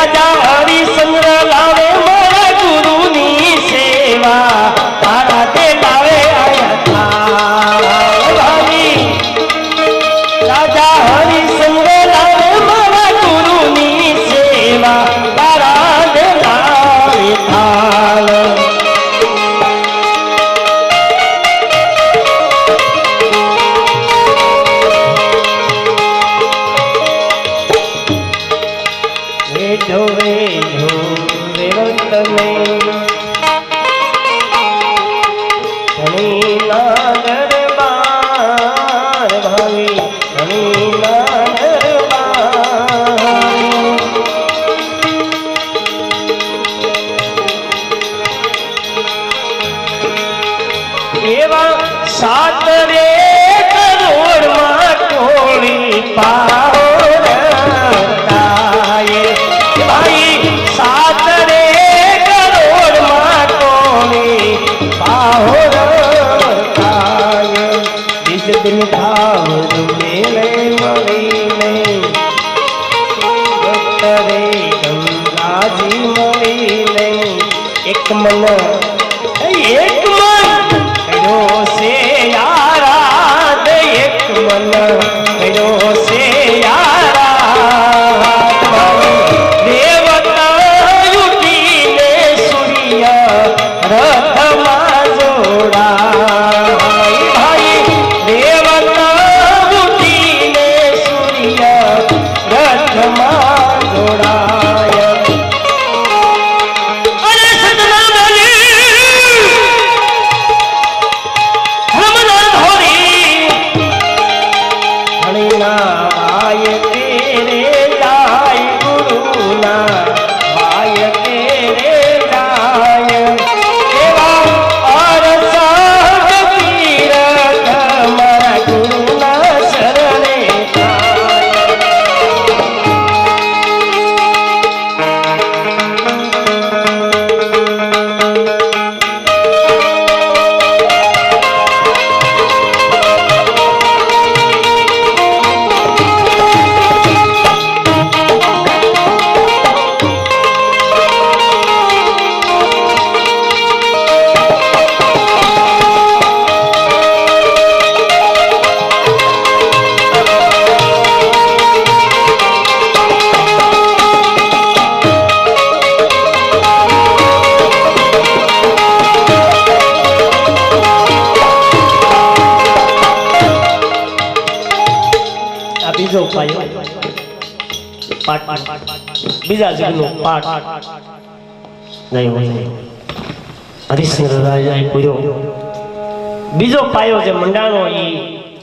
રાજા હરિશ્ચંદ્ર લાવે મારા ગુરુની સેવા તારા તે લાવે રાજા હરિશ્ચંદ્ર લાવે મારા ગુરુની સેવા તારા તે લાવે થાળ सात रे करोड़ माँ कोड़ी पाए भाई सात रे करोड़ माँ कोड़ी पाए जिस दिन भाव मेले मरी नहीं रे गंगाजी मरी नहीं एक मन से यारा दे एक मन से यारा देवता उठीने सूर्य रथ में जोड़ा भाई देवता उठीने सूर्य रथ में जोड़ा બીજા જગનો પાઠ હરિશ્ચંદ્ર રાજાએ પૂર્યો બીજો પાયો જે મંડાણો એ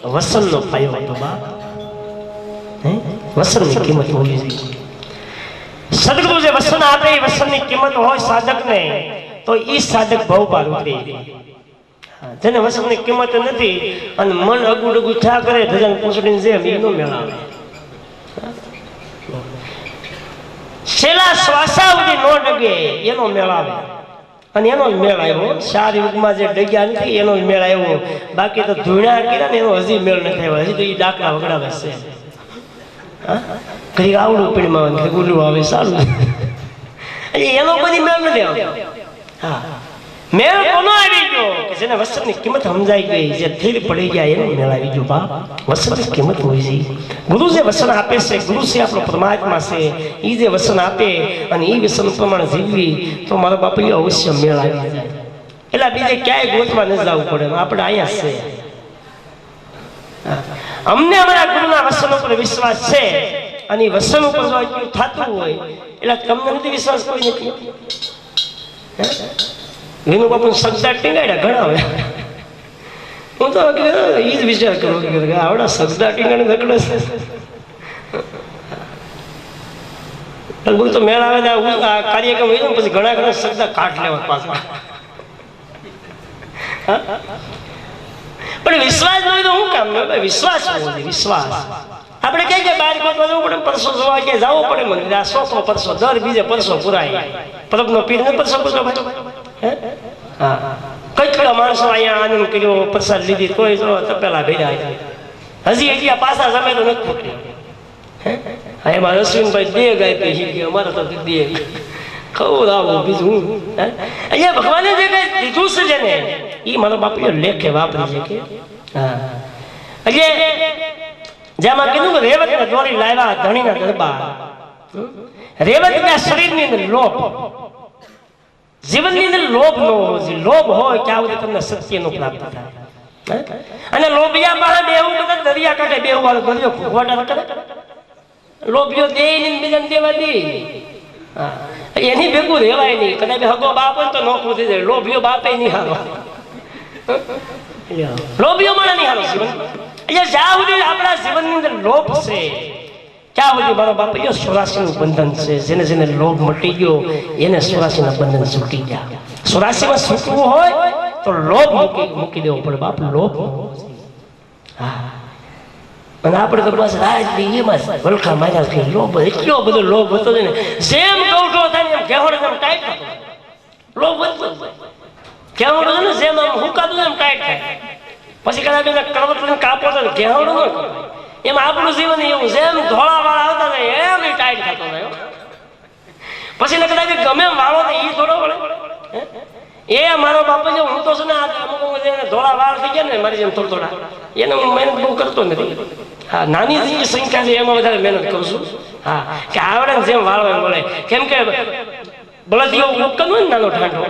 વસનનો પાયો હતો બા વસનની કિંમત હોવી જોઈએ સદગુરુ જે વસન આપે એ વસનની કિંમત હોય સાધકને તો એ સાધક ભવ પાર ઉતરે જેને વસનની કિંમત નથી અને મન અગુડ અગુડ થયા કરે ધજાન પૂછડીને જેમ એનો મેળાવે છેલ્લા શ્વાસા સુધી નો ડગે એનો મેળ આવે અને એનો જ મેળ આવ્યો ચાર યુગમાં જે ડગ્યા નથી એનો જ મેળ આવ્યો બાકી તો ધૂણા કર્યા ને એનો હજી મેળ નથી આવ્યો હજી તો એ ડાકડા વગડાવે છે કઈ આવડું પીડમાં આવે ગુલું આવે સારું એનો બધી મેળ નથી આવ્યો હા મેળ કોનો આવી ગયો કે જેને વસ્ત્રની કિંમત સમજાઈ ગઈ જે થીર પડી ગયા એનો મેળ આવી ગયો બાપ વસ્ત્રની કિંમત હોય છે ગુરુ જે વસન આપે છે ગુરુ છે આપણો પરમાત્મા છે એ જે વસન આપે અને એ વસન પ્રમાણે જીવવી તો મારા બાપુ અવશ્ય મેળ આવી જાય એટલે બીજે ક્યાંય ગોતવા ન જવું પડે આપણે અહીંયા છે અમને અમારા ગુરુના વસન ઉપર વિશ્વાસ છે અને વસન ઉપર જો થતું હોય એટલે તમને નથી વિશ્વાસ કોઈ નથી વિનુ બાપુ સગદા ટીંગાડ્યા ઘણા હોય હું તો એ જ વિચાર કરું કે આવડા સગદા ટીંગાડે નકડે છે બોલ તો મેળ આવે આ કાર્યક્રમ હોય ને પછી ઘણા ઘણા સગદા કાઢ લેવા પાછા પણ વિશ્વાસ ન હોય તો શું કામ વિશ્વાસ વિશ્વાસ આપણે કઈ કે બહાર ગોતવા જવું પડે પરસો જોવા કે જવું પડે મંદિર આ સોખો પરસો દર બીજે પરસો પુરાય પરબનો પીર ને પરસો પૂછો ભાઈ હા કઈ કડા માણસો અહીંયા આનંદ કર્યો પ્રસાદ લીધી કોઈ જો તપેલા ભેગા હજી પાછા સમય તો નથી હા એમાં અશ્વિનભાઈ દે ગાય પી કે અમારે તો દે ખવડાવું બીજું અહીંયા ભગવાને જે કઈ દીધું છે જેને એ મારો બાપુ લેખે વાપરી છે કે હા એટલે જેમાં કીધું કે રેવત ને દોરી લાવ્યા ધણીના દરબાર રેવત ના શરીરની અંદર લોભ જીવનની અંદર લોભ ન હોવો જોઈએ લોભ હોય ત્યાં સુધી તમને સત્યનો પ્રાપ્ત થાય અને લોભિયા બહાર બેહું બધા દરિયા કાંઠે બેહું વાળો દરિયો ખોટા કરે લોભિયો દે નહીં બીજાને દેવા દે એની ભેગું રહેવાય નહીં કદાચ હગો બાપ હોય તો નોકરું થઈ જાય લોભિયો બાપે નહીં હારો લોભિયો મને નહીં હારો જીવન એટલે જ્યાં સુધી આપણા જીવનની અંદર લોભ છે ત્યાં સુધી મારો બાપ એ 84 નું બંધન છે જેને જેને લોભ મટી ગયો એને 84 ના બંધન છૂટી ગયા 84 માં છૂટવું હોય તો લોભ મૂકી દેવો પડે બાપ લોભ હા અને આપણે તો બસ એમાં વલખા માર્યા છે લોભ એટલો બધો લોભ હતો ને જેમ કૌઠો થાય એમ ઘેહોડે એમ ટાઈટ થતો લોભ હતો ઘેહોડો ને જેમ આમ હુકાતું એમ ટાઈટ થાય પછી કદાચ એને કરવત લઈને કાપો તો ઘેહોડો ન એમ આપણું જીવન એવું જેમ ધોળા વાળા આવતા થાય એમ ટાઈટ થતો થાય પછી કદાચ ગમે એમ વાળો ને એ થોડો વળે એ મારો બાપા જે હું તો છે ને અમુક ધોળા વાળ થઈ ગયા ને મારી જેમ થોડા એને હું મહેનત બહુ કરતો નથી હા નાની જે સંખ્યા છે એમાં વધારે મહેનત કરું છું હા કે આવડે ને જેમ વાળવા મળે કેમ કે બળદિયો ઉકન હોય ને નાનો ઢાંઢો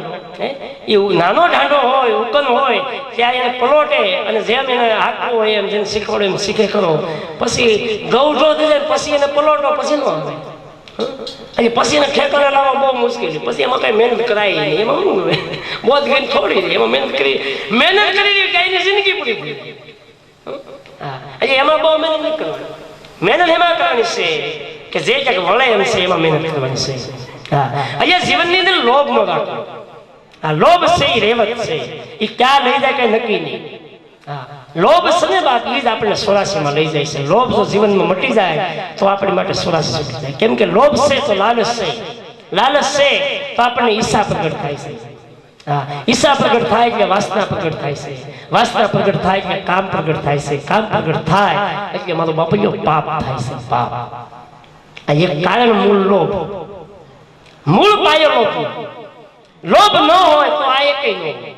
એ નાનો ઢાંઢો હોય ઉકન હોય ત્યારે એને પલોટે અને જેમ એને હાંકવું હોય એમ જેને શીખવાડે એમ શીખે ખરો પછી ગૌઠો થઈ જાય પછી એને પલોટો પછી ન આવે અને પછી એને ઠેકાણે લાવવા બહુ મુશ્કેલી પછી એમાં કઈ મહેનત કરાય નહીં એમાં શું હોય બોધ ગઈને થોડી રહી એમાં મહેનત કરી કઈ જિંદગી પૂરી થઈ હા એમાં બહુ મહેનત નહીં કરવાની મહેનત એમાં કરવાની છે કે જે ક્યાંક વળે એમ છે એમાં મહેનત કરવાની છે હા અહીંયા જીવનની અંદર લોભ ન રાખો આ લોભ છે એ રેવત છે એ ક્યાં લઈ જાય કઈ નક્કી નહીં હા લોભ છે ને બાપ એ જ આપણે 84 માં લઈ જાય છે લોભ જો જીવનમાં મટી જાય તો આપણી માટે 84 છૂટી જાય કેમ કે લોભ છે તો લાલચ છે તો આપણને ઈચ્છા પ્રગટ થાય છે હા ઈચ્છા પ્રગટ થાય એટલે વાસના પ્રગટ થાય છે વાસના પ્રગટ થાય એટલે કામ પ્રગટ થાય છે કામ પ્રગટ થાય એટલે મારો બાપુયો પાપ થાય છે પાપ આ એક કારણ મૂળ લોભ મૂળ પાયો લોભ ન હોય તો આ એકય ન હોય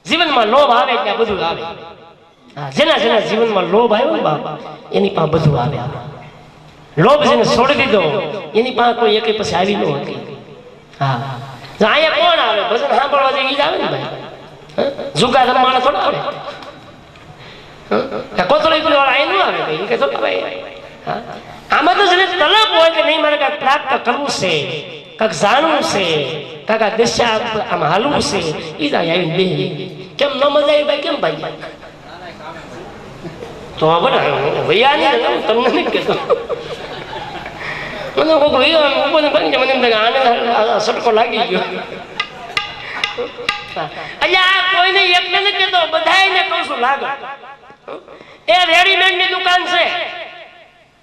જીવનમાં લોભ આવે ત્યાં બધું આવે જેના જેના જીવનમાં લોભ આવ્યો ને બાપ એની પાસે બધું આવે લોભ જેને છોડી દીધો એની પાસે કોઈ એક પછી આવી ન હતી હા અહીંયા કોણ આવે ભજન સાંભળવા જાય ઈ જ આવે ને ભાઈ જુગા રમવાના થોડા આવે કોતળી વાળા અહીં ન આવે ભાઈ કે તો ભાઈ આમાં તો જેને તલબ હોય કે નહીં મારે કાંઈક પ્રાપ્ત કરવું છે કાંઈક જાણવું છે કાંઈક દિશા આમ હાલવું છે એ જ આવીને બે કેમ ન મજા આવી ભાઈ કેમ ભાઈ તો ભૈયા નહીં તમને નહીં કહેતો મને કોઈક ભૈયા મને મને આને સટકો લાગી ગયો એટલે આ કોઈને એકને નથી કહેતો બધાને કહું છું લાગે એ રેડીમેડ ની દુકાન છે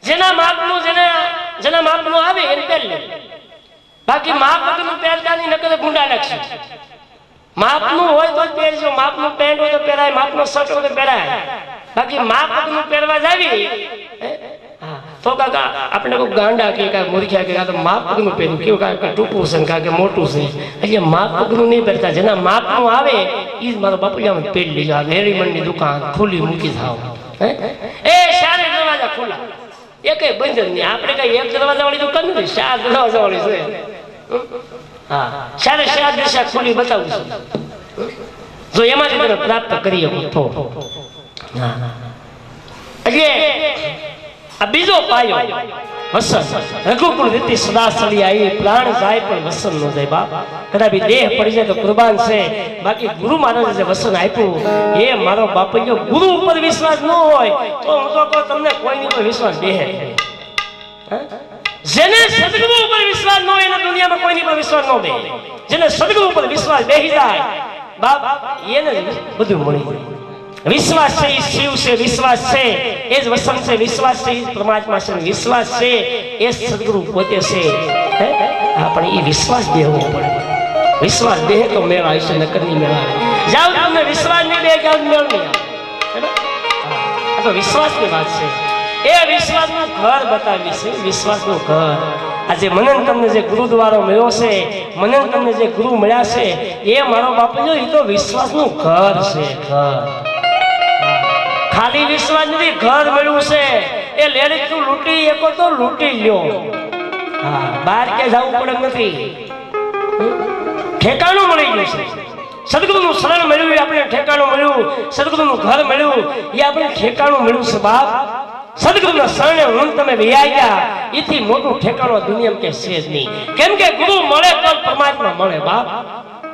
જેના માપનું આવે એને પહેર લે બાકી માપ વગરનું પહેરતા નહીં નકર ગુંડા લાગશે માપનું હોય તો પહેરજો માપનું પેન્ટ હોય તો પહેરાય માપનો શર્ટ હોય તો પહેરાય બાકી માપ વગરનું પહેરવા જાવી તો કાકા આપણે કોઈ ગાંડા કે કાંઈ મૂર્ખ્યા કે કાં તો માપ વગરનું પહેર્યું કેવું કાંઈ ટૂંકું છે કાં કે મોટું છે એટલે માપ વગરનું નહીં પહેરતા જેના માપનું આવે એ જ મારો બાપુજી પહેરી લીધો આ રેડીમેડની દુકાન ખુલ્લી મૂકી થાવ એ સારી દરવાજા ખુલ્લા એક બંધ જ નહીં આપણે કઈ એક દરવાજા વાળી દુકાન નથી 4 દરવાજા વાળી છે હા 4 દિશા ખુલ્લી બતાવું છું જો એમાંથી તમે પ્રાપ્ત કરી શકો તો હા એટલે આ બીજો પાયો વસન રઘુકુળ રીતિ સદા સળી આવી પ્રાણ જાય પણ વસન ન જાય બાપ કદાચ દેહ પડી જાય તો કુરબાન છે બાકી ગુરુ મહારાજે જે વસન આપ્યું એ મારો બાપૈયો ગુરુ ઉપર વિશ્વાસ ન હોય તો હું તો કહું તમને કોઈની પર વિશ્વાસ બેહે જેને સદગુરુ ઉપર વિશ્વાસ ન હોય એના દુનિયામાં કોઈની પર વિશ્વાસ ન બેહે જેને સદગુરુ ઉપર વિશ્વાસ બેહી જાય બાપ એને બધું મળી જાય વિશ્વાસ છે એ શિવ છે વિશ્વાસ છે એ જ વસન છે વિશ્વાસ છે એ પરમાત્મા છે વિશ્વાસ છે એ સદગુરુ પોતે છે આપણે એ વિશ્વાસ દેવો પડે વિશ્વાસ દેહ તો મેળ આવશે નકર નહીં મેળ આવે જાવ તમને વિશ્વાસ નહીં દે જાવ મેળ નહીં આવે તો વિશ્વાસની વાત છે એ વિશ્વાસનું ઘર બતાવી છે, વિશ્વાસનું ઘર. આજે મને તમને જે ગુરુદ્વારો મળ્યો છે, મને તમને જે ગુરુ મળ્યા છે, એ મારો બાપુ એ તો વિશ્વાસનું ઘર છે, ઘર. ખાલી વિશ્વાસ નથી, ઘર મળ્યું છે. એ લેડીઝ તું લૂંટી એકો તો લૂંટી લ્યો. હા, બહાર ક્યાં જવું પડે નથી, ઠેકાણું મળી ગયું છે. સદગુરુનું શરણ મળ્યું, આપણે ઠેકાણું મળ્યું. સદગુરુનું ઘર મળ્યું, એ આપણે ઠેકાણું મળ્યું છે બાપ. સદગુરુના શરણે હું તમે વ્યાઈ ગયા, એથી મોટું ઠેકાણું દુનિયામાં કે છે જ નહીં. કેમ કે ગુરુ મળે તો પરમાત્મા મળે બાપ.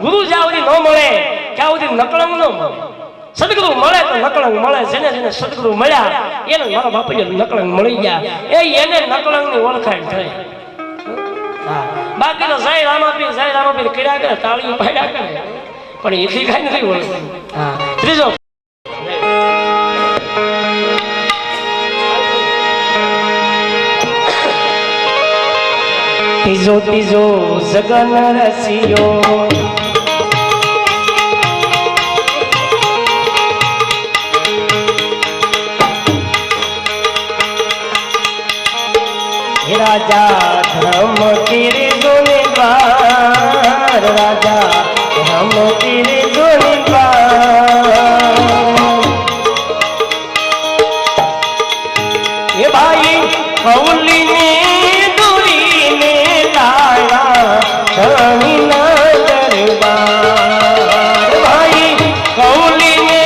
ગુરુ જ્યાં સુધી ન મળે ત્યાં સુધી નકળંગ ન મળે. સદગુરુ મળે તો નકળંગ મળે. જેને જેને સદગુરુ મળ્યા એને મારા બાપુજી નકળંગ મળી ગયા, એને નકળંગની ઓળખાણ થાય. હા, બાકી તો જય રામાપીર કર્યા કરે, તાળીઓ પાડ્યા કરે, પણ એથી કઈ નથી ઓળખતું. હા, ત્રીજો ત્રીજો જગન રસિયો, રાજા ધર્મ તેરે જોને બાર, રાજા ધર્મ તેરે જોને બાર. એ ભાઈ કૌલીને દોરીને લાયા ધણીના દરબાર. ભાઈ કૌલીને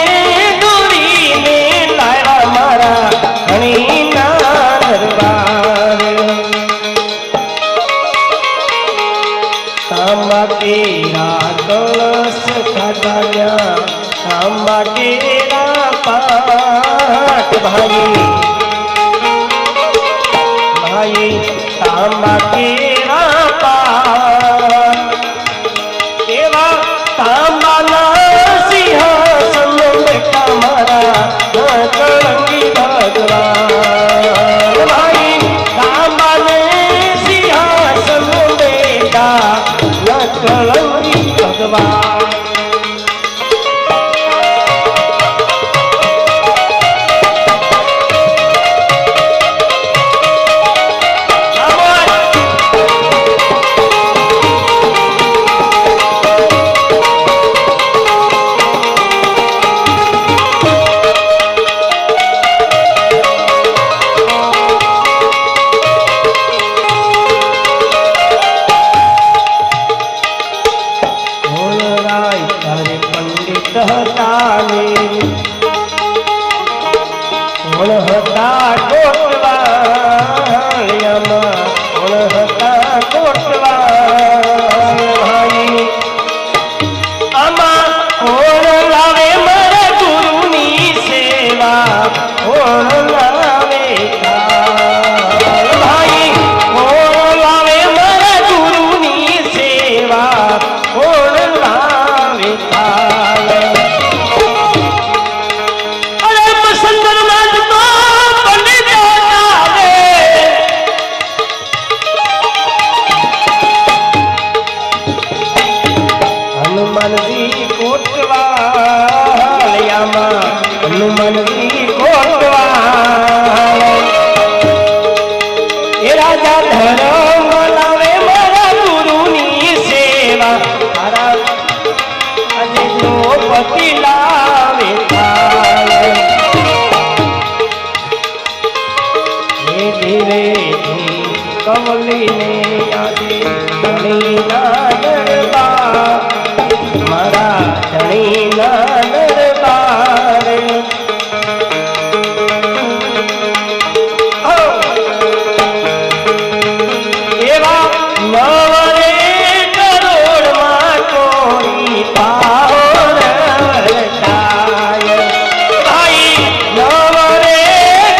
દોરીને લાયા મારા ધણીના દરબાર. તાંબા કેરા કળશ ખાધ્યા, તાંબા કેરા પાટ. ભાઈ તાંબા કેરા પાટ. એવા તાંબાના સિંહાસન બેઠા મારા કળંગી ભગવાન. ભાઈ તાંબાને સિંહાસન બેઠા કળંગી ભગવાન. કમલીને યાદે ધણીના દરબાર, મારા ધણીના દરબાર. એવા નવરે કરોડમાં કોઈ પાર થાય. ભાઈ નવરે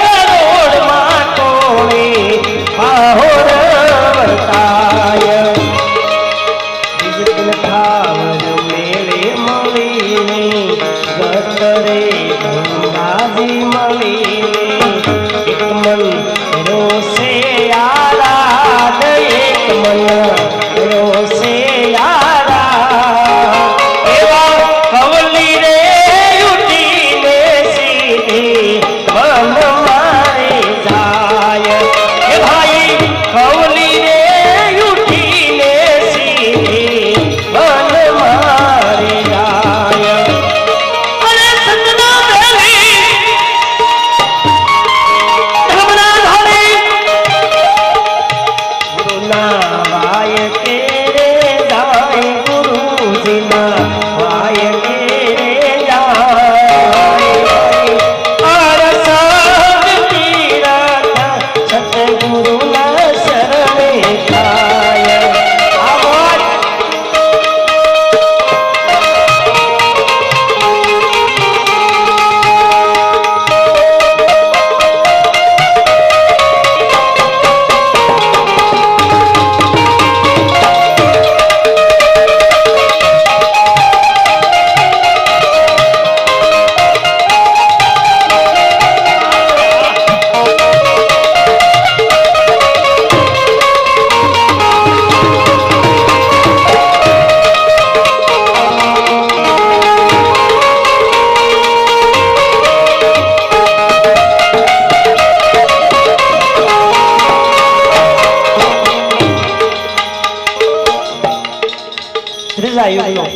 કરોડમાં કોઈ પાર થાય. ઠાવર મેળે મળીને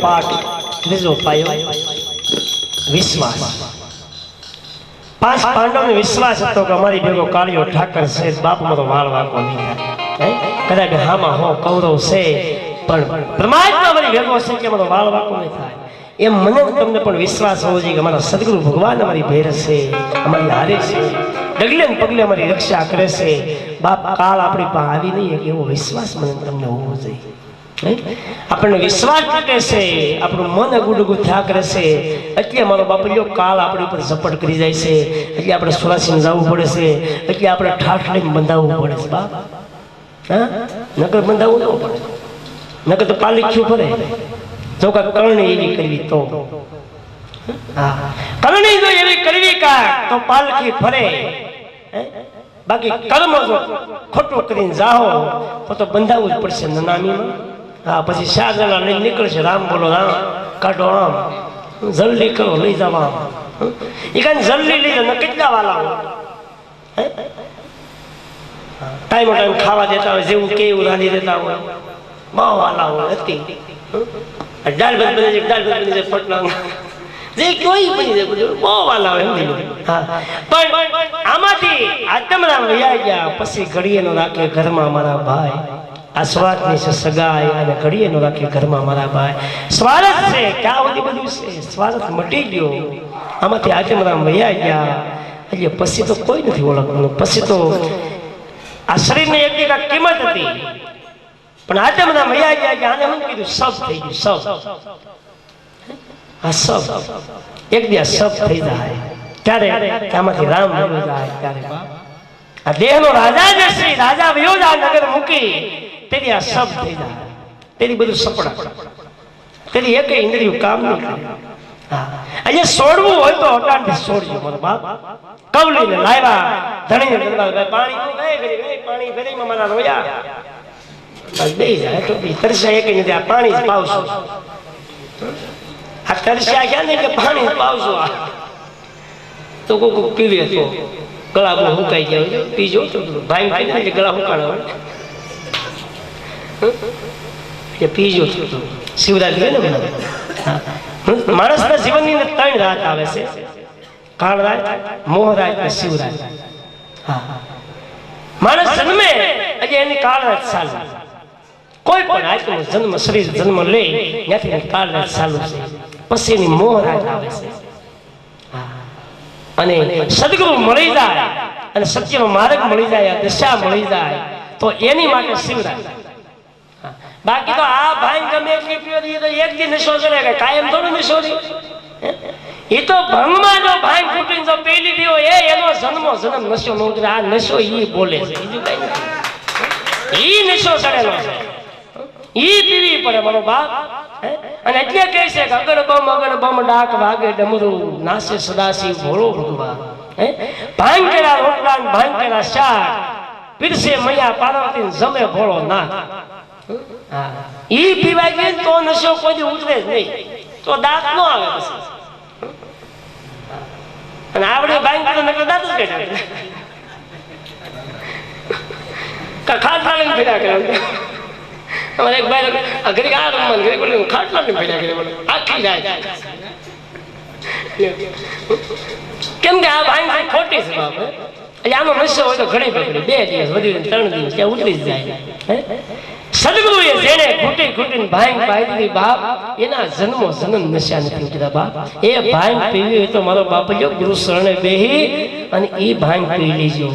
પાઠ ત્રીજો પાયો વિશ્વાસ. 5 પાંડવોને વિશ્વાસ હતો કે અમારી ભેગો કાળિયો ઠાકર છે, બાપ મારો વાળ વાંકો નહીં થાય. કદાચ હામાં હો કૌરવ છે પણ પરમાત્મા અમારી ભેગો છે કે અમારો વાળ વાંકો નહીં થાય. એમ મને તમને પણ વિશ્વાસ હોવો જોઈએ કે અમારા સદગુરુ ભગવાન અમારી ભેર છે, અમારી હારે છે, ડગલે ને પગલે અમારી રક્ષા કરે છે. બાપ કાળ આપણી પાસે આવી નહીં એવો વિશ્વાસ મને તમને હોવો જોઈએ. આપણને વિશ્વાસ તૂટે છે, આપણું મન અગુડગુ થયા કરે છે, એટલે મારો બાપલિયો કાળ આપણી ઉપર ઝપટ કરી જાય છે, એટલે આપણે સુરાસીને જવું પડે છે, એટલે આપણે ઠાઠ લઈને બંધાવવું પડે છે. બાપ નકર બંધાવવું ન પડે, નકર તો પાલીખ્યું ફરે. જો કાંઈ કરણી એવી કરવી તો કરણી જો એવી કરવી કાંક તો પાલખી ફરે. બાકી કર્મ જો ખોટું કરીને જાઓ તો બંધાવવું જ પડશે નનામીમાં. હા, પછી 4 જણા લઈને નીકળશે, રામ બોલો રામ, કાઢો આમ, જલ્દી કરો લઈ જવા. એ કાંઈ જલ્દી લઈ જાવ, કેટલા વાલા ટાઈમ ટાઈમ ખાવા દેતા હોય, જેવું કે એવું રાંધી દેતા હોય, બહુ વાલા હોય. હતી દાળ ભાત બની જાય, દાળ ભાત બની જાય, પટલા જે કોઈ બની જાય, બહુ વાલા હોય. પણ આમાંથી આત્મરામ વયા ગયા પછી ઘડીએનો રાખે ઘરમાં મારા ભાઈ. આ સ્વાર્થની છે સગાઈ, અને ઘડીએનો રાખે ઘરમાં મારા ભાઈ. સ્વાર્થ છે ક્યાં બધી બધું છે, સ્વાર્થ મટી ગયો. આમાંથી આત્મરામ વયા ગયા એટલે પછી તો કોઈ નથી ઓળખવાનું. પછી તો આ શરીરની એક કિંમત હતી, પણ આત્મરામ વયા ગયા કે આને મને કીધું સબ થઈ ગયું. સબ આ સબ એક દિવસ સબ થઈ જાય ત્યારે આમાંથી રામ વયો જાય ત્યારે આ દેહનો રાજા જે શ્રી રાજા વયો જાય નગર મૂકી તેથી આ સબ થઈ જાય. તેથી બધું સપડા, તેથી એક ઇન્દ્રિયું કામ નહીં કરે. અહીંયા છોડવું હોય તો અટાણથી છોડજો મારો બાપ. કવલીને લાવ્યા ધણીને દરબાર પાણી પાણી ભરીમાં મારા રોયા બે જાય તો તરસ્યા એક નથી. આ પાણી જ પાવશું, આ તરસ્યા ક્યાં નહીં કે પાણી જ પાવશું. આ તો કોઈ પીવે તો ગળા બહુ હુકાઈ ગયા, પીજો તો ભાઈ એટલે ગળા હુકાણા હોય એ પીજો. શિવરાત્રી ને માણસના જીવનની 3 રાત આવે છે, કાળ રાત, મોહ રાત ને શિવરાત. માણસ જન્મે એટલે એની કાળ રાત ચાલુ. કોઈ પણ આત્મા જન્મ શરીર જન્મ લે ત્યાંથી કાળ રાત ચાલુ છે, પછી એની મોહ રાત આવે છે. અને સદગુરુ મળી જાય અને સત્યનો માર્ગ મળી જાય, દશા મળી જાય તો એની માટે શિવરાત. બાકી તો આ ભાઈ ગમે એટલી પીઓ તો એક દી નશો કરે કે કાયમ થોડું નશો રહી. એ તો ભંગમાં જો ભાઈ ફૂટીને જો પી લીધી હોય એનો જન્મો જન્મ નશો ન કરે. આ નશો ઈ બોલે છે, બીજું કઈ નથી. ઈ નશો ચડેલો છે, ઈ પીવી પડે મારો બાપ. અને એટલે કહે છે કે અગર બમ ડાક વાગે ડમરું નાસે સદાશિવ ભોળો ભગવાન. ભાંગ કેરા રોટલા ભાંગ કેરા શાક પીરસે મૈયા પાર્વતી જમે ભોળો નાથ. ઈ પીવાય ગઈ તો નશો કોઈ ઉતરે જ નહીં, તો દાંત ન આવે પછી. અને આવડે ભાંગ તો નકર દાંત જ કાઢે, ખાટલા લઈને ફેર્યા કરે. અમારે એક ભાઈ ઘરે આ રમવાનું ઘરે બોલે ખાટલા લઈને ફેર્યા કરે, બોલે આખી જાય. કેમ કે આ ભાંગ ખોટી છે બાપ. એટલે આનો નશો હોય તો ઘણી પકડી 2 દિવસ વધી 3 દિવસ ત્યાં ઉતરી જ જાય. સદગુરુએ જેને ઘૂંટી ઘૂંટીને ભાંગ પાઈ દીધી બાપ, એના જન્મો જન્મ નશા નથી ઉતર્યા બાપ. એ ભાંગ પીવી હોય તો મારો બાપ જો ગુરુ શરણે બેહી અને એ ભાંગ પી લેજો.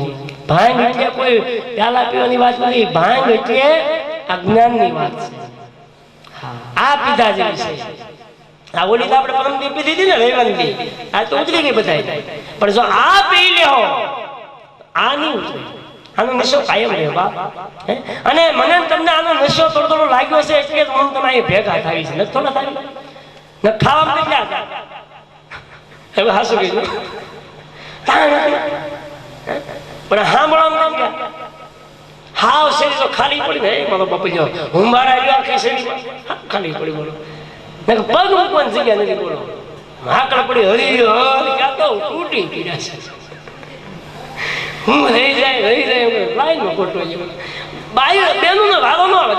ભાંગ એટલે કોઈ પ્યાલા પીવાની વાત નથી, ભાંગ એટલે અજ્ઞાનની વાત છે. આ પીધા જેવી છે. આ ઓલી તો આપણે પરમ પીધી હતી ને રેવાની, આ તો ઉતરી ગઈ બધા. પણ જો આ પી લ્યો આ નહીં ઉતરે. આનો નશો કાયમ રહે બાપ. અને મને તમને આનો નશો થોડો થોડો લાગ્યો છે એટલે હું તમે અહીં ભેગા થાય છે. નથી થોડા થાય ને ખાવામાં કેટલા હવે હાસું કીધું પણ સાંભળવામાં કેમ ગયા હાવ શરીર તો ખાલી પડી ને મારો બાપુ જો હું મારા આવ્યો આખી શરીરમાં ખાલી પડી બોલો ને પગ મૂકવાની જગ્યા નથી બોલો. હાકડ પડી હરી ક્યાં તો તૂટી પીડા છે. હું રહી જાય લાઈનમાં ખોટો બાઈ બેનું ને વારો ન આવે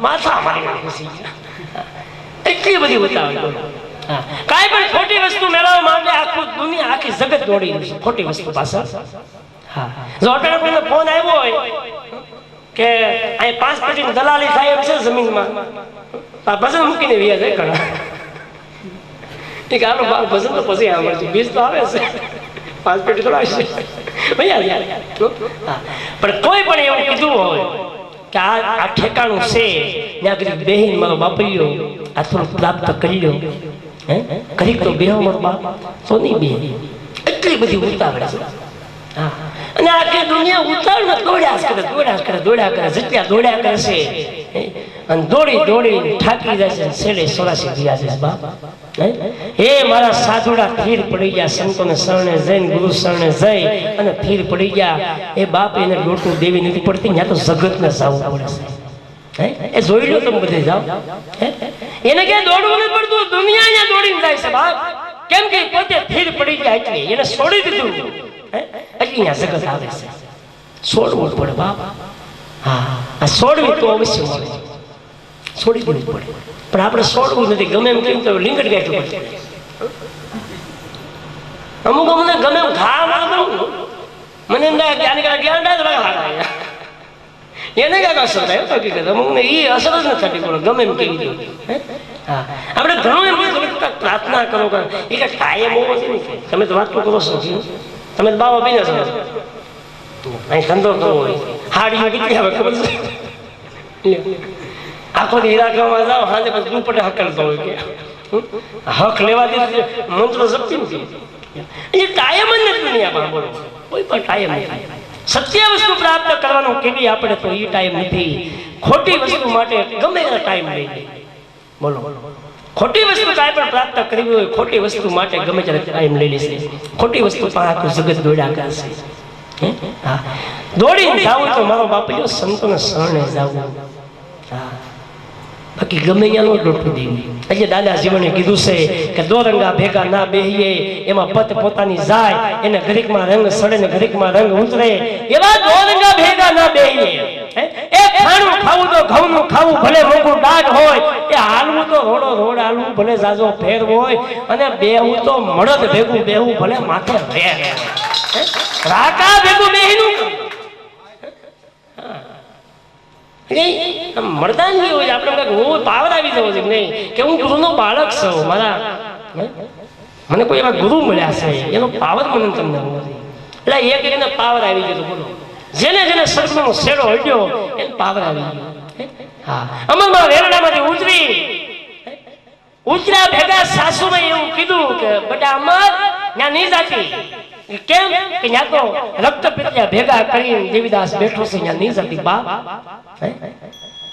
માથા મારી ખુશી ગયા. એટલી બધી ઉતાવળ. હા, કાંઈ પણ ખોટી વસ્તુ મેળવવા માટે આખું દુનિયા આખી જગત દોડી રહી છે ખોટી વસ્તુ પાછળ. હા, જો અટાણે કોઈનો ફોન આવ્યો હોય કે અહીં 5 પેટીની દલાલી થાય એમ છે જમીનમાં, ભજન મૂકીને વ્યા જાય ઘણા. એ કે આનો ભજન તો પછી આવે છે, બીજ તો આવે છે, 5 પેટી તો આવશે ભાઈ. પણ કોઈ પણ એવું કીધું હોય કે આ ઠેકાણું છે, ત્યાં કરી બેહીને મારો બાપરીઓ આ થોડું પ્રાપ્ત કરી લો, ઘડીક તો બેહો મારો બાપ, તો નહીં બે. એટલી બધી ઉતાવળ છે. હા, અને આખી દુનિયા ઉતાવળમાં દોડ્યા કરે, જેટલા દોડ્યા કરે છે, અને દોડી થાકી જાય છે, છેલ્લે 84 ગયા છે બાપ. હે મારા સાધુડા થીર પડી ગયા, સંતોને શરણે જઈને ગુરુ શરણે જઈ અને થીર પડી ગયા. એ બાપ એને લોટું દેવી નથી પડતી, ત્યાં તો જગતને સાવું પડે છે. એ જોઈ લો તમે બધે જાઓ. એને ક્યાં દોડવું નથી પડતું, દુનિયા અહીંયા દોડીને જાય છે બાપ. કેમ કે પોતે થીર પડી ગયા એટલે એને છોડી દીધું, એટલે અહીંયા જગત આવે છે. છોડવું પડે બાપ. હા, આ છોડવી તો અવશ્ય મળે, છોડી દેવું પડે. પણ આપણે છોડવું નથી, ગમે એમ કેમ તો લીંગડ ગાંઠવું પડે. અમુક અમને ગમે એમ ઘા મારું, મને એમ લાગે આને કાંઈ જ્ઞાન થાય એને કાંઈક અસર થાય. હકીકત અમુકને એ અસર જ નથી થતી, પણ ગમે એમ કેવી દઉં. હા, આપણે ઘણું એમ પ્રાર્થના કરો, એ કાંઈ કાયમ હોવો છે ને. તમે તો વાત કરો છો, તમે તો બાવા પીને છો, અહીં ધંધો કરવો હોય, હાડીઓ કેટલી આવે ખબર છે? આખો હીરાકામાં જાઓ, હાજે પછી દુપટ્ટે હક કરતો હોય કે હક લેવા દે મંત્રો જપતી નથી. એ કાયમ જ નથી દુનિયામાં, બોલો કોઈ પણ કાયમ નથી. સત્ય વસ્તુ પ્રાપ્ત કરવાનો કેવી આપણે તો એ ટાઈમ નથી. ખોટી વસ્તુ માટે ગમે એનો ટાઈમ લઈ લે. બોલો, ખોટી વસ્તુ કાંઈ પણ પ્રાપ્ત કરવી હોય, ખોટી વસ્તુ માટે ગમે ત્યારે ટાઈમ લઈ લેશે. ખોટી વસ્તુ પણ આખું જગત દોડ્યા કરશે. હા, દોડીને જાવું તો મારો બાપલ્યો સંતોને શરણે જાવું. હા, બાકી ગમે અહીંયા નો લોટું દેવી. એટલે દાદા જીવને કીધું છે કે દોરંગા ભેગા ના બેહીએ, એમાં પત પોતાની જાય, એને ઘડીકમાં રંગ સડે ને ઘડીકમાં રંગ ઉતરે. એવા દોરંગા ભેગા ના બેહીએ. એ ખાણું ખાવું તો ઘઉંનું ખાવું, ભલે મોંઘું દાઢ હોય. એ હાલવું તો રોડ હાલવું, ભલે જાજો ફેર હોય. અને બેહવું તો મળદ ભેગું બેહવું, ભલે માથે વેર હોય. રાકા ભેગું બેહીનું મળદાન નહીં હોય. આપણે હું પાવર આવી જવો છે નહીં કે હું ગુરુનો બાળક છું, મારા મને કોઈ એવા ગુરુ મળ્યા છે, એનો પાવર મને તમને નથી. એટલે એક એને પાવર આવી ગયો. બોલો, જેને જેને સર્ગનો શેડો હટ્યો એને પાવર આવી ગયો. હા, અમરમાં વેરડામાંથી ઉતર્યા ભેગા સાસુએ એવું કીધું કે બેટા અમર ત્યાં નહીં જાતી. કેમ કે ત્યાં તો રક્ત પિત્યા ભેગા કરીને દેવીદાસ બેઠો છે, ત્યાં નહીં જાતી બાપ.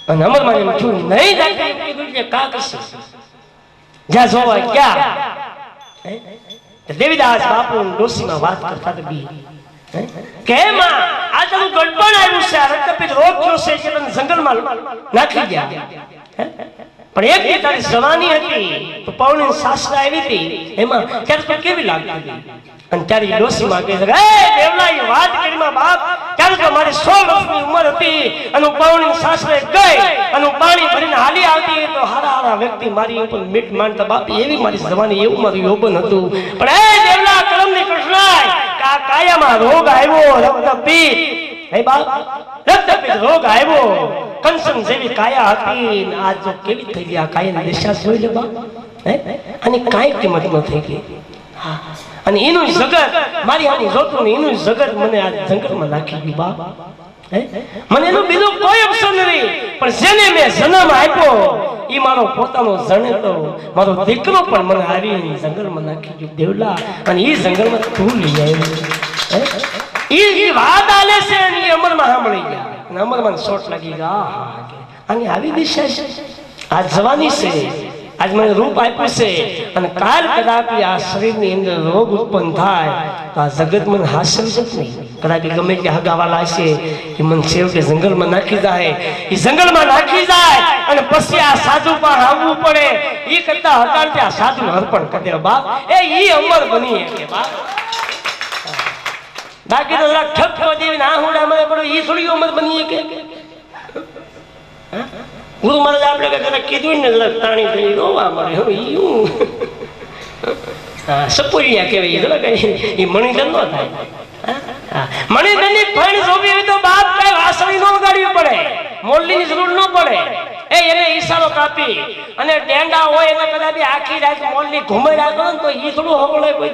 અને અમરમાં એમ થયું નહીં જાતી, કીધું કે કા કરશે જ્યાં જોવા ક્યાં. દેવીદાસ બાપુ ડોસીમાં વાત કરતા તો બી કે માં આ તારું ગડબડ આવ્યું છે, આ રક્તપિત રોગ થયો છે, કે તને જંગલમાં નાખી ગયા. પણ એક દી તારી જવાની હતી તો પૌની સાસરા આવી હતી, એમાં ત્યારે તો કેવી લાગતી હતી. અને તારી ડોસીમાં કહે છે એ દેવલા વાત કરીમાં બાપ, ત્યારે તો મારી 16 વર્ષની ઉંમર હતી અને હું પૌની સાસરે ગઈ અને હું પાણી ભરીને હાલી આવતી તો હારા વ્યક્તિ મારી ઉપર મીઠ માંડતા બાપ. એવી મારી જવાની, એવું મારું યૌવન હતું. પણ એ દેવલા કરમની કૃષ્ણાય કા કાયામાં રોગ આવ્યો, રક્તપિત. હે બાપ, રક્તપિત રોગ આવ્યો, કંસન જેવી કાયા હતી, આજ જો કેવી થઈ ગઈ આ કાયાની દશા જોઈ લે બાપ. અને કાંઈ કિંમત ન થઈ ગઈ. હા, અને એનું જગત મારી આની જોતું ને એનું જગત મને આ જંગલમાં નાખી ગયું બાપ. મને એનું બીજું કોઈ ઓપ્શન નથી. પણ જેને મેં જન્મ આપ્યો એ મારો પોતાનો જણેતો મારો દીકરો પણ મને આવી જંગલમાં નાખી ગયો દેવલા. અને એ જંગલમાં તું લઈ આવ્યો. એ વાત આલે છે અને એ અમરમાં સાંભળી ગયા અને અમરમાં શોટ લાગી ગયા. અને આવી દિશા છે, આ જવાની છે, આજ મને રૂપ આપ્યું છે અને કાલ કદાચ આ શરીરની અંદર રોગ ઉત્પન્ન થાય તો આ જગત મને હાસ્ય છે નહીં. કદાચ ગમે તે હગાવાલા છે એ મને છેવટે જંગલમાં નાખી જાય. એ જંગલમાં નાખી જાય અને પછી આ સાધુ પાસે આવવું પડે. એ કરતા હટાણ આ સાધુ અર્પણ કરી દે બાપ. એ અમર બની કે બાપ. બાકી તો ઠપકો દેવીને આ હુડામાં પડો એ થોડી અમર બની કે ગુરુ મહારાજ આપણે કદાચ કીધું ને જરાક તાણી થઈ રોવા મળે હવે યું હા સપોરિયા કહેવાય જરાક એ મણિધર ન થાય મણિધરની ફણ જોવી હોય તો બાપ કઈ વાસળી ન વગાડવી પડે મોરલીની જરૂર ન પડે એને ઈશારો કાપી અને ડેંડા હોય એને કદાચ આખી રાત મોરલી ઘુમાઈ રાખો ને તો એ થોડું હવળે કોઈ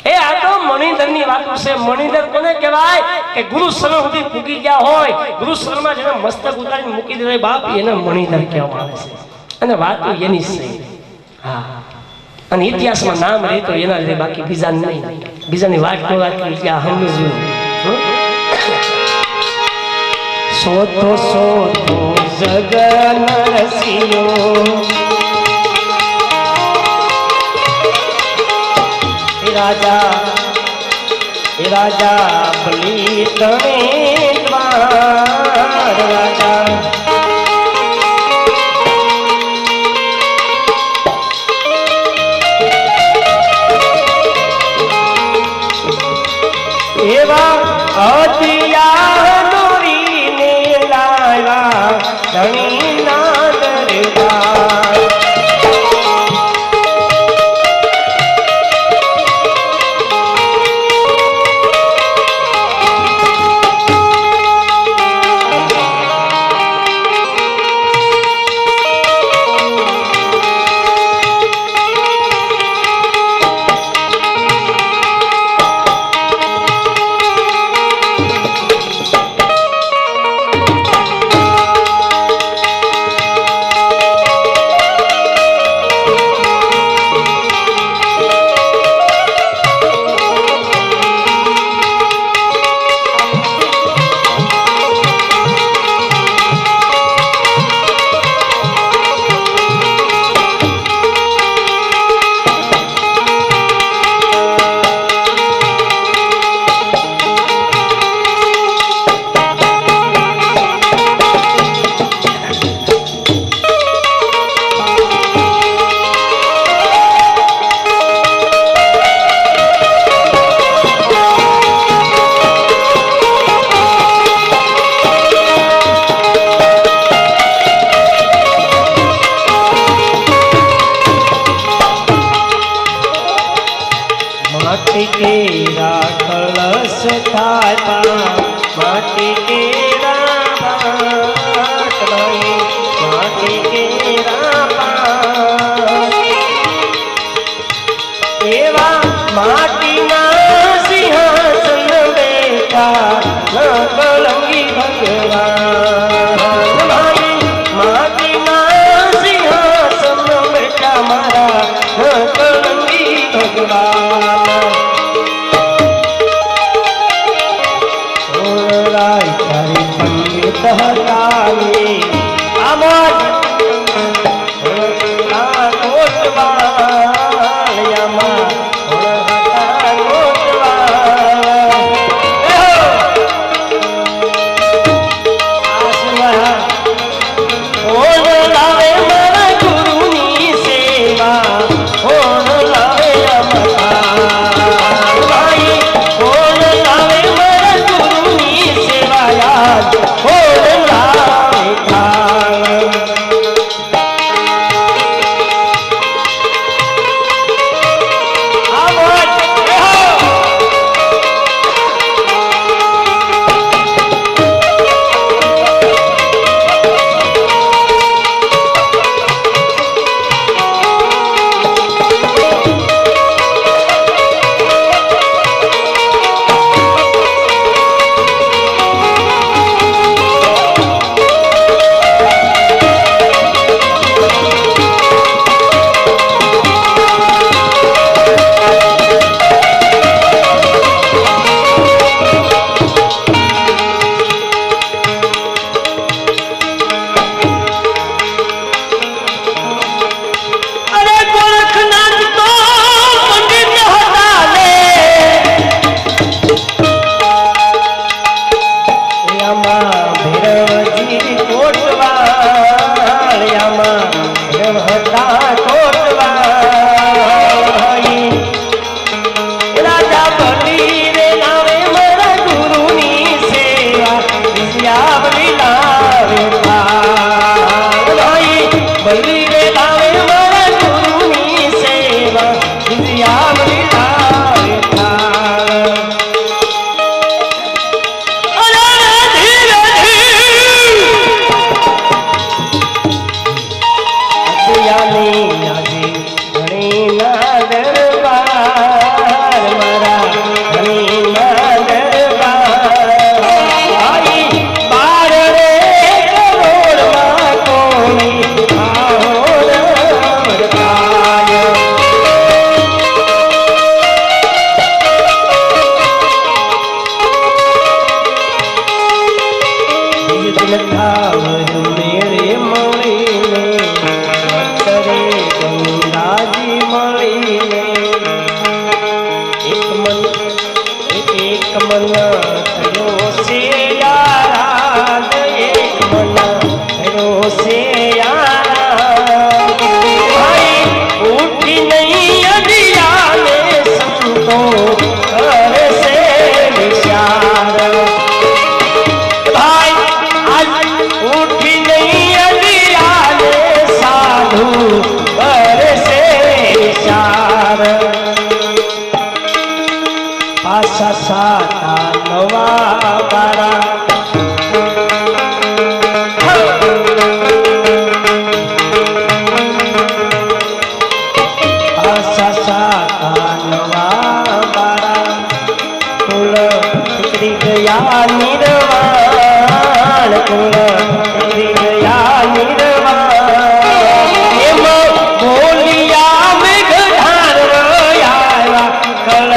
એ આ તો મણિધરની વાતો છે મણિધર કોને કહેવાય કે ગુરુ શરણ સુધી પૂગી ગયા હોય ગુરુ શરણમાં જેને મસ્તક ઉતારીને મૂકી દીધા બાપ એને મણિધર કહેવામાં આવે છે અને વાતો એની છે હા અને ઇતિહાસમાં નામ રહે તો એના લીધે બાકી બીજા નહીં બીજાની વાત ન રાખી ત્યાં સમજવું સોતો સોતો જગન રસિયો રાજા બલી તણે દ્વાર રાજા એવા અતિયા દોરીને લાવ્યા ધણી ના દરબાર माटी केरा कलश थापा माटी केरा बाटलाई माटी केरा पात एवा माटीना सिंहासन बेठा कलंगी भगवान माटीना सिंहासन बेठा मारा कलंगी भगवान मना करो से यारान एक मना करो से यारान भाई उठी नहीं अदियाने संतो घर से निशार भाई आज उठी नहीं अदियाने साधु घर से निशार पासा साता नवा बारा पासा साता नवा बारा कुल निकली गया निर्वाण कुल निकली गया निर्वाण एम बोलिया में गधार आया कल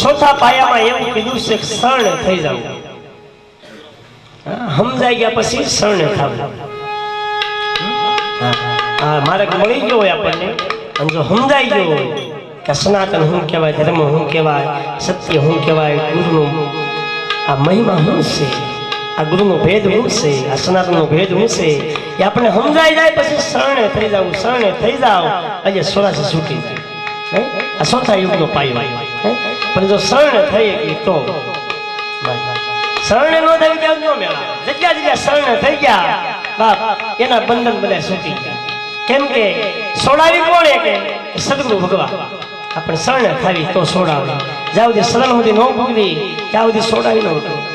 ચોથા પાયામાં એવું કીધું છે કે શરણ થઈ જાવ સમજાઈ ગયા પછી શરણ થાવ માર્ગ મળી ગયો હોય આપણને અને જો સમજાઈ ગયો હોય કે સનાતન શું કહેવાય ધર્મ શું કહેવાય સત્ય શું કહેવાય ગુરુનું આ મહિમા શું છે આ ગુરુનો ભેદ શું છે આ સનાતનનો ભેદ શું છે એ આપણે સમજાઈ જાય પછી શરણે થઈ જાવ આજે સોરાસી છૂટી જાય આ ચોથા યુગનો પાયો પણ જો શરણ થઈ ગઈ તો શરણે નો થઈ ગયા ન મેળા જગ્યા જગ્યા શરણ થઈ ગયા બાપ એના બંધન બધા છૂટી ગયા કેમ કે સોડાવી કોણે કે સદગુરુ ભગવાન આપણે શરણ ખાવી તો સોડાવે જ્યાં સુધી શરણ સુધી ન ભૂગવી ત્યાં સુધી સોડાવી ન હતું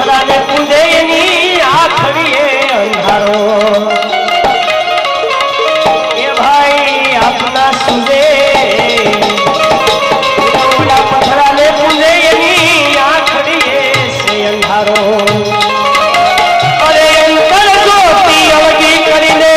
પથરાને પૂંજે એની આખડીએ અંધારો એ ભાઈ આપના સુજે પથરાને પૂંજે એની આખડીએ છે અંધારો અરે અંતર જ્યોતિ અવગી કરીને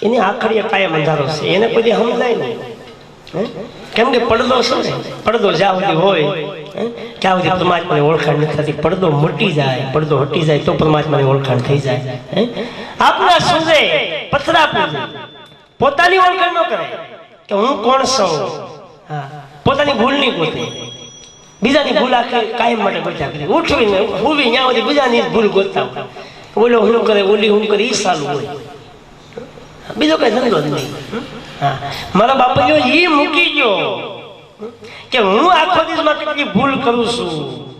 એની આખડીએ કાયમ અંધારો છે એને કોઈ સમજાય નહીં કેમ કે પડદો શું છે પડદો જ્યાં સુધી હોય ત્યાં સુધી પરમાત્માની ઓળખાણ નથી થતી પડદો મટી જાય પડદો હટી જાય તો પરમાત્માની ઓળખાણ થઈ જાય આપના સુજે પથરા પૂજે પોતાની ઓળખાણ ન કરે કે હું કોણ છું પોતાની ભૂલ નહીં ગોતે બીજાની ભૂલ આખી કાયમ માટે ગોત્યા કરે ઉઠવીને ઉભી ત્યાં સુધી બીજાની ભૂલ ગોતતા ઓલો હું કરે ઓલી હું કરે એ સારું હોય બીજો કઈ ધંધો જ નહીં મારા બાપા એ મૂકી ગયો કે હું આખો દિવસમાં કેટલી ભૂલ કરું છું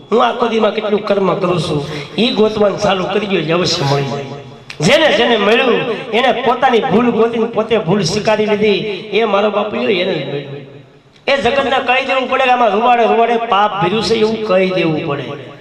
હું આખો દિવસમાં કેટલું કર્મ કરું છું એ ગોતવાનું ચાલુ કરી ગયો અવશ્ય મળી જાય જેને જેને મળ્યું એને પોતાની ભૂલ ગોતીને પોતે ભૂલ સ્વીકારી લીધી એ મારો બાપુ એને જ મળ્યું એ જગતને કહી દેવું પડે કે આમાં રૂવાડે રૂવાડે પાપ ભર્યું છે એવું કહી દેવું પડે